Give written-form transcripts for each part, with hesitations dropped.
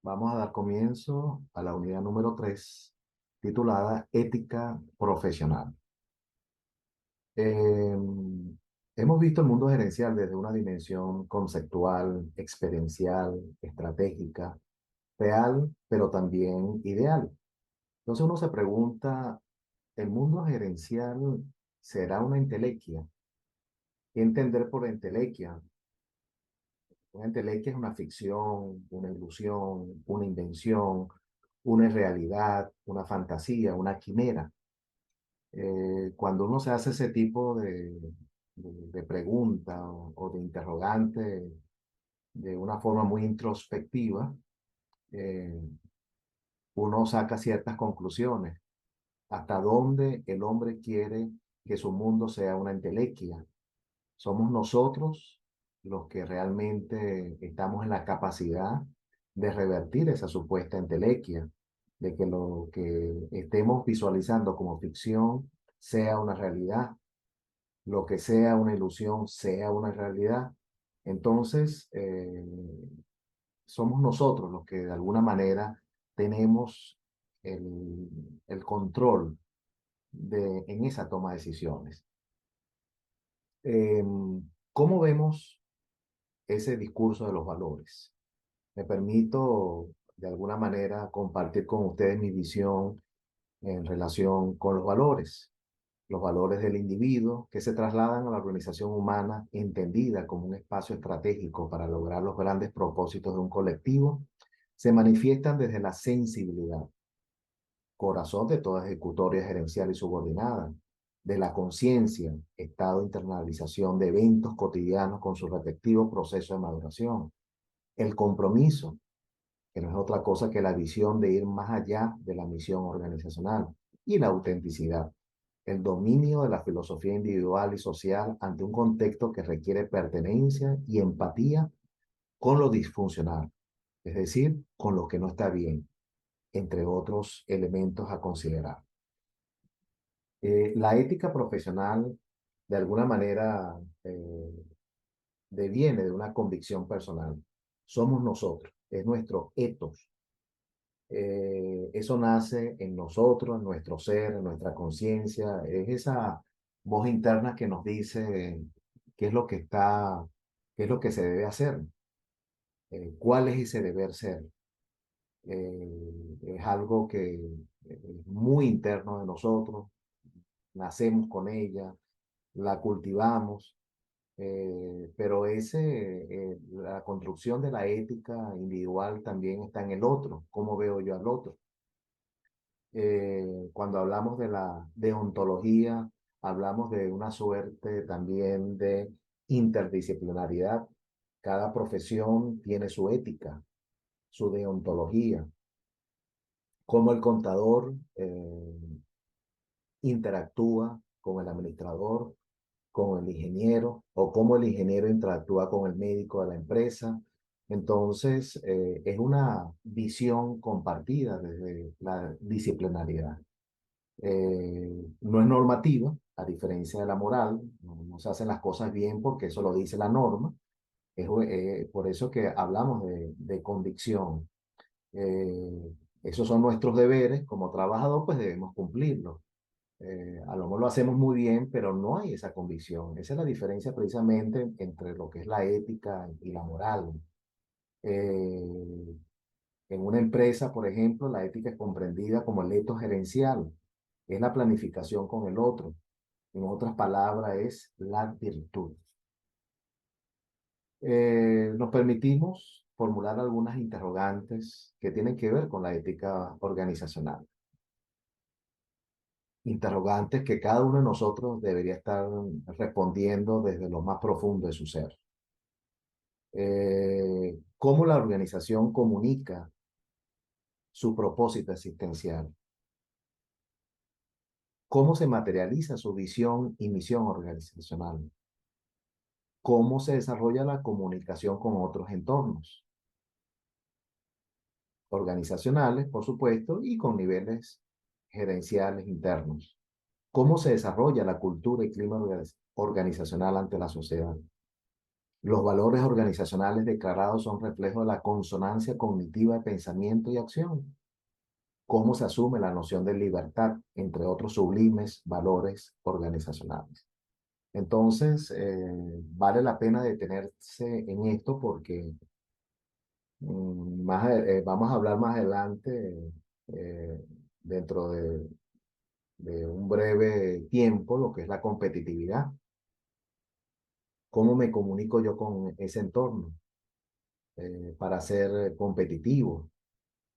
Vamos a dar comienzo a la unidad número 3, titulada Ética Profesional. Eh, Hemos visto el mundo gerencial desde una dimensión conceptual, experiencial, estratégica, real, pero también ideal. Entonces uno se pregunta, ¿el mundo gerencial será una entelequia? ¿Qué entender por entelequia? Una entelequia es una ficción, una ilusión, una invención, una irrealidad, una fantasía, una quimera. Cuando uno se hace ese tipo de pregunta o de interrogante de una forma muy introspectiva, eh, uno saca ciertas conclusiones. ¿Hasta dónde el hombre quiere que su mundo sea una entelequia? Somos nosotros los que realmente estamos en la capacidad de revertir esa supuesta entelequia, de que lo que estemos visualizando como ficción sea una realidad, lo que sea una ilusión sea una realidad. Entonces, somos nosotros los que de alguna manera tenemos el control en esa toma de decisiones. ¿Cómo vemos ese discurso de los valores? Me permito de alguna manera compartir con ustedes mi visión en relación con los valores del individuo que se trasladan a la organización humana entendida como un espacio estratégico para lograr los grandes propósitos de un colectivo, se manifiestan desde la sensibilidad, corazón de toda ejecutoria gerencial y subordinada, de la conciencia, estado de internalización de eventos cotidianos con su respectivo proceso de maduración, el compromiso, que no es otra cosa que la visión de ir más allá de la misión organizacional, y la autenticidad, el dominio de la filosofía individual y social ante un contexto que requiere pertenencia y empatía con lo disfuncional, es decir, con lo que no está bien, entre otros elementos a considerar. La ética profesional, de alguna manera, deviene de una convicción personal. Somos nosotros, es nuestro ethos. Eso nace en nosotros, en nuestro ser, en nuestra conciencia. Es esa voz interna que nos dice qué es lo que está, qué es lo que se debe hacer, cuál es ese deber ser. Es algo que es muy interno de nosotros, nacemos con ella, la cultivamos, pero la construcción de la ética individual también está en el otro, cómo veo yo al otro. Cuando hablamos de la deontología, hablamos de una suerte también de interdisciplinaridad. Cada profesión tiene su ética, su deontología, cómo el contador interactúa con el administrador, con el ingeniero, o cómo el ingeniero interactúa con el médico de la empresa. Entonces, es una visión compartida desde la disciplinariedad. No es normativa, a diferencia de la moral, no se hacen las cosas bien porque eso lo dice la norma. Por eso que hablamos de convicción. Esos son nuestros deberes como trabajador, pues debemos cumplirlos. A lo mejor lo hacemos muy bien, pero no hay esa convicción. Esa es la diferencia precisamente entre lo que es la ética y la moral. Eh, en una empresa, por ejemplo, la ética es comprendida como el etos gerencial, es la planificación con el otro. En otras palabras, es la virtud. Nos permitimos formular algunas interrogantes que tienen que ver con la ética organizacional. Interrogantes que cada uno de nosotros debería estar respondiendo desde lo más profundo de su ser. ¿Cómo la organización comunica su propósito existencial? ¿Cómo se materializa su visión y misión organizacional? ¿Cómo se desarrolla la comunicación con otros entornos organizacionales, por supuesto, y con niveles gerenciales internos? ¿Cómo se desarrolla la cultura y clima organizacional ante la sociedad? Los valores organizacionales declarados son reflejo de la consonancia cognitiva de pensamiento y acción. Cómo se asume la noción de libertad, entre otros sublimes valores organizacionales. Entonces, vale la pena detenerse en esto porque vamos a hablar más adelante, eh, dentro de un breve tiempo, lo que es la competitividad. ¿Cómo me comunico yo con ese entorno para ser competitivo?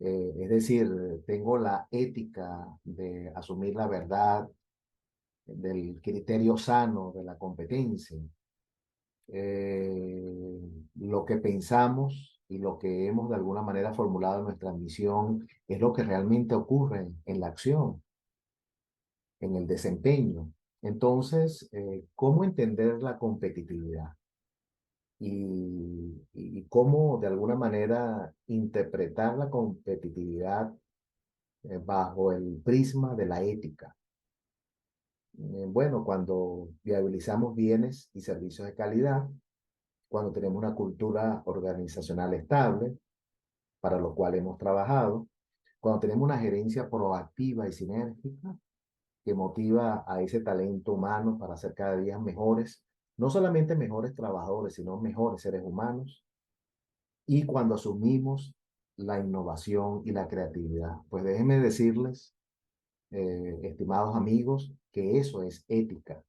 Es decir, tengo la ética de asumir la verdad, del criterio sano de la competencia. Lo que pensamos y lo que hemos de alguna manera formulado en nuestra misión es lo que realmente ocurre en la acción, en el desempeño. Entonces, ¿cómo entender la competitividad? Y cómo de alguna manera interpretar la competitividad bajo el prisma de la ética. Bueno, cuando viabilizamos bienes y servicios de calidad, cuando tenemos una cultura organizacional estable, para lo cual hemos trabajado, cuando tenemos una gerencia proactiva y sinérgica que motiva a ese talento humano para ser cada día mejores, no solamente mejores trabajadores, sino mejores seres humanos, y cuando asumimos la innovación y la creatividad. Pues déjenme decirles, estimados amigos, que eso es ética.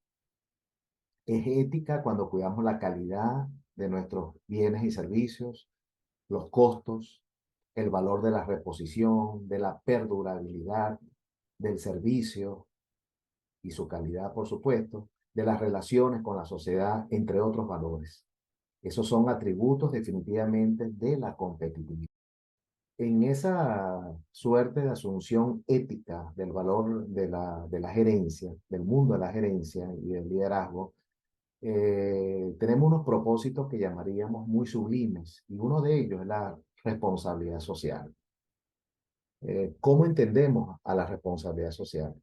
Es ética cuando cuidamos la calidad de nuestros bienes y servicios, los costos, el valor de la reposición, de la perdurabilidad del servicio y su calidad, por supuesto, de las relaciones con la sociedad, entre otros valores. Esos son atributos definitivamente de la competitividad. En esa suerte de asunción ética del valor de la gerencia, del mundo de la gerencia y del liderazgo, tenemos unos propósitos que llamaríamos muy sublimes y uno de ellos es la responsabilidad social. ¿Cómo entendemos a la responsabilidad social?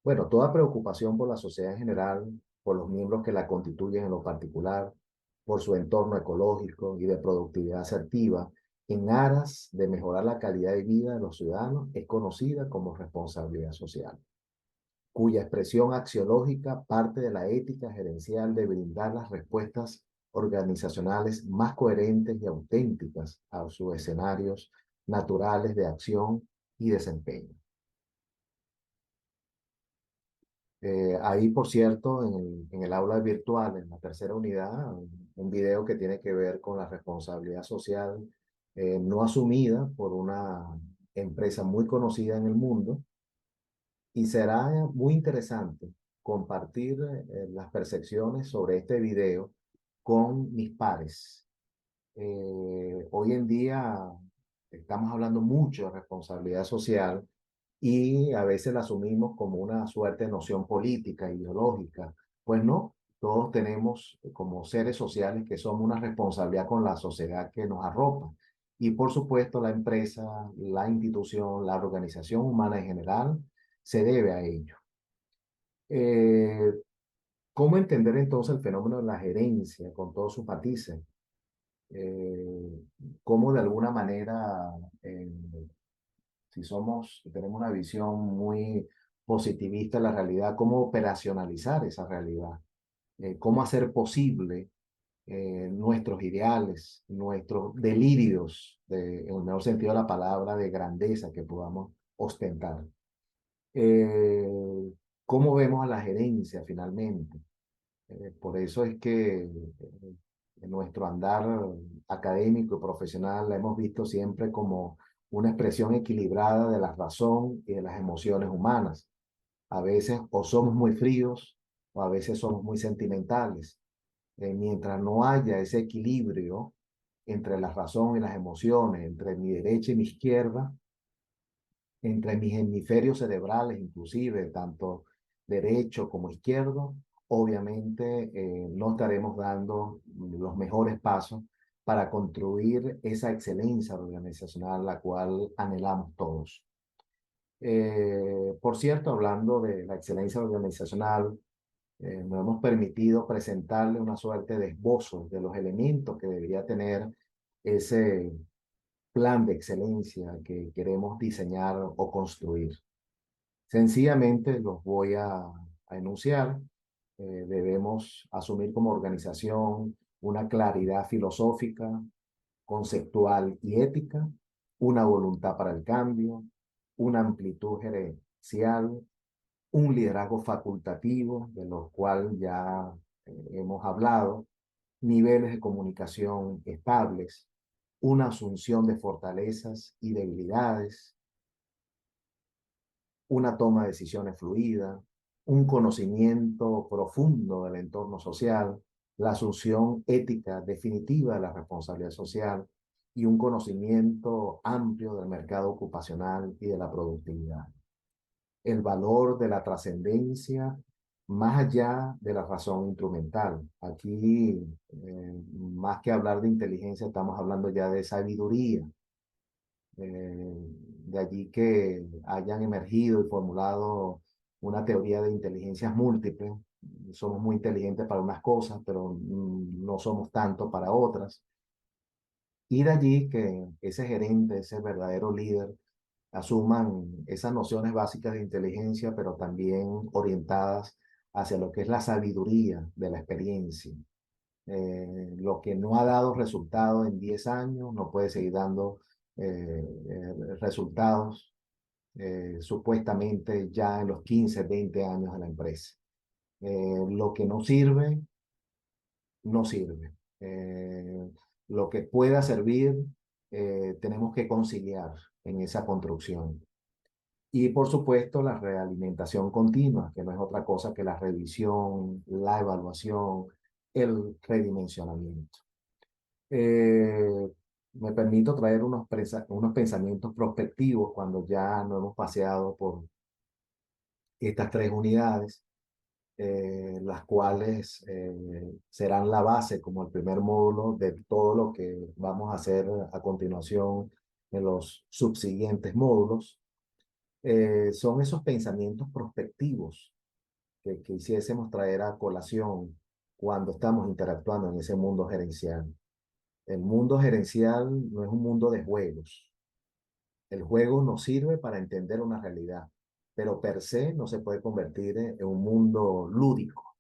Bueno, toda preocupación por la sociedad en general, por los miembros que la constituyen en lo particular, por su entorno ecológico y de productividad asertiva, en aras de mejorar la calidad de vida de los ciudadanos, es conocida como responsabilidad social, cuya expresión axiológica parte de la ética gerencial de brindar las respuestas organizacionales más coherentes y auténticas a sus escenarios naturales de acción y desempeño. Ahí, por cierto, en el aula virtual, en la tercera unidad, un video que tiene que ver con la responsabilidad social no asumida por una empresa muy conocida en el mundo, y será muy interesante compartir las percepciones sobre este video con mis pares. Hoy en día estamos hablando mucho de responsabilidad social y a veces la asumimos como una suerte de noción política, ideológica. Pues no, todos tenemos como seres sociales que somos una responsabilidad con la sociedad que nos arropa. Y por supuesto la empresa, la institución, la organización humana en general se debe a ello. Eh, ¿Cómo entender entonces el fenómeno de la gerencia con todos sus matices? Eh, ¿Cómo de alguna manera, eh, si tenemos una visión muy positivista de la realidad, cómo operacionalizar esa realidad? ¿Cómo hacer posible nuestros ideales, nuestros delirios, en el mejor sentido de la palabra, de grandeza que podamos ostentar? Eh, ¿Cómo vemos a la gerencia finalmente? Por eso es que en nuestro andar académico y profesional la hemos visto siempre como una expresión equilibrada de la razón y de las emociones humanas. A veces o somos muy fríos o a veces somos muy sentimentales. Mientras no haya ese equilibrio entre la razón y las emociones, entre mi derecha y mi izquierda, entre mis hemisferios cerebrales, inclusive, tanto derecho como izquierdo, obviamente no estaremos dando los mejores pasos para construir esa excelencia organizacional la cual anhelamos todos. Por cierto, hablando de la excelencia organizacional, Nos hemos permitido presentarle una suerte de esbozo de los elementos que debería tener ese plan de excelencia que queremos diseñar o construir. Sencillamente los voy a enunciar. Debemos asumir como organización una claridad filosófica, conceptual y ética, una voluntad para el cambio, una amplitud gerencial, un liderazgo facultativo, de lo cual ya hemos hablado, niveles de comunicación estables, una asunción de fortalezas y debilidades, una toma de decisiones fluida, un conocimiento profundo del entorno social, la asunción ética definitiva de la responsabilidad social y un conocimiento amplio del mercado ocupacional y de la productividad. El valor de la trascendencia más allá de la razón instrumental. Aquí, más que hablar de inteligencia, estamos hablando ya de sabiduría. De allí que hayan emergido y formulado una teoría de inteligencias múltiples. Somos muy inteligentes para unas cosas, pero no somos tanto para otras. Y de allí que ese gerente, ese verdadero líder, asuman esas nociones básicas de inteligencia, pero también orientadas hacia lo que es la sabiduría de la experiencia. Lo que no ha dado resultado en 10 años no puede seguir dando resultados supuestamente ya en los 15 20 años de la empresa. Lo que no sirve, no sirve. Lo que pueda servir, tenemos que conciliar en esa construcción. Y por supuesto, la realimentación continua, que no es otra cosa que la revisión, la evaluación, el redimensionamiento. Eh, Me permito traer unos pensamientos prospectivos cuando ya no hemos paseado por estas tres unidades, las cuales serán la base como el primer módulo de todo lo que vamos a hacer a continuación en los subsiguientes módulos. Son esos pensamientos prospectivos que quisiésemos traer a colación cuando estamos interactuando en ese mundo gerencial. El mundo gerencial no es un mundo de juegos. El juego nos sirve para entender una realidad, pero per se no se puede convertir en un mundo lúdico.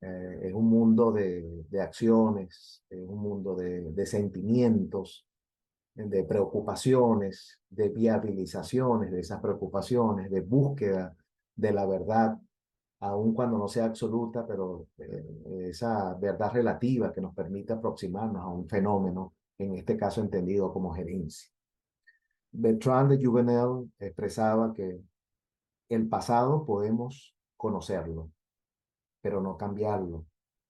Es un mundo de acciones, es un mundo de sentimientos, de preocupaciones, de viabilizaciones de esas preocupaciones, de búsqueda de la verdad, aun cuando no sea absoluta, pero esa verdad relativa que nos permite aproximarnos a un fenómeno, en este caso entendido como gerencia. Bertrand de Juvenel expresaba que el pasado podemos conocerlo, pero no cambiarlo.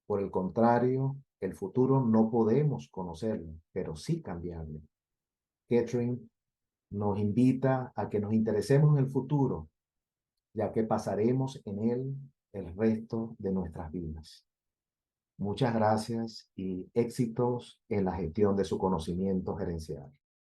Por el contrario, el futuro no podemos conocerlo, pero sí cambiarlo. Catherine nos invita a que nos interesemos en el futuro, ya que pasaremos en él el resto de nuestras vidas. Muchas gracias y éxitos en la gestión de su conocimiento gerencial.